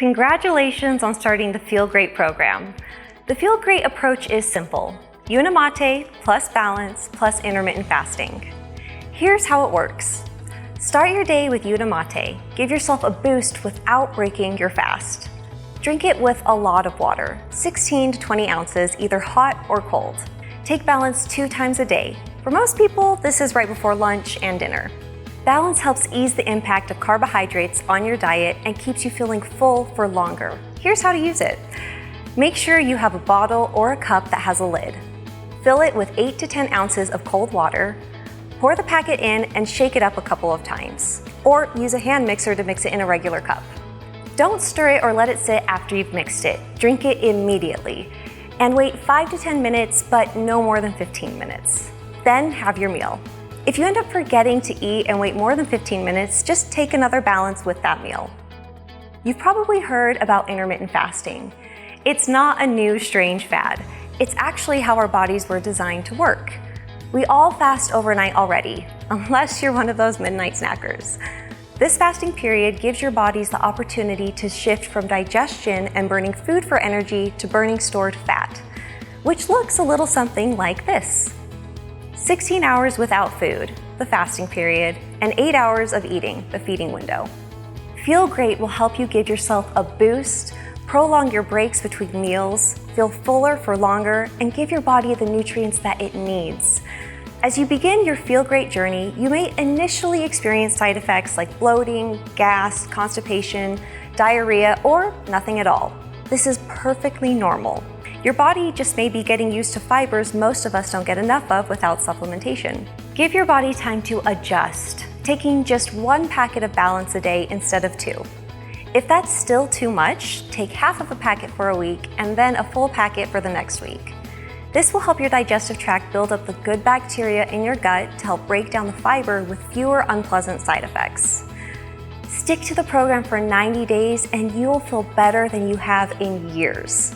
Congratulations on starting the Feel Great program. The Feel Great approach is simple: Unimate plus balance plus intermittent fasting. Here's how it works. Start your day with Unimate. Give yourself a boost without breaking your fast. Drink it with a lot of water, 16 to 20 ounces, either hot or cold. Take balance 2 times a day. For most people, this is right before lunch and dinner. Balance helps ease the impact of carbohydrates on your diet and keeps you feeling full for longer. Here's how to use it. Make sure you have a bottle or a cup that has a lid. Fill it with 8 to 10 ounces of cold water. Pour the packet in and shake it up a couple of times. Or use a hand mixer to mix it in a regular cup. Don't stir it or let it sit after you've mixed it. Drink it immediately. And wait 5 to 10 minutes, but no more than 15 minutes. Then have your meal. If you end up forgetting to eat and wait more than 15 minutes, just take another balance with that meal. You've probably heard about intermittent fasting. It's not a new, strange fad. It's actually how our bodies were designed to work. We all fast overnight already, unless you're one of those midnight snackers. This fasting period gives your bodies the opportunity to shift from digestion and burning food for energy to burning stored fat, which looks a little something like this. 16 hours without food, the fasting period, and 8 hours of eating, the feeding window. Feel Great will help you give yourself a boost, prolong your breaks between meals, feel fuller for longer, and give your body the nutrients that it needs. As you begin your Feel Great journey, you may initially experience side effects like bloating, gas, constipation, diarrhea, or nothing at all. This is perfectly normal. Your body just may be getting used to fibers most of us don't get enough of without supplementation. Give your body time to adjust, taking just 1 packet of Balance a day instead of 2. If that's still too much, take half of a packet for a week and then a full packet for the next week. This will help your digestive tract build up the good bacteria in your gut to help break down the fiber with fewer unpleasant side effects. Stick to the program for 90 days and you'll feel better than you have in years.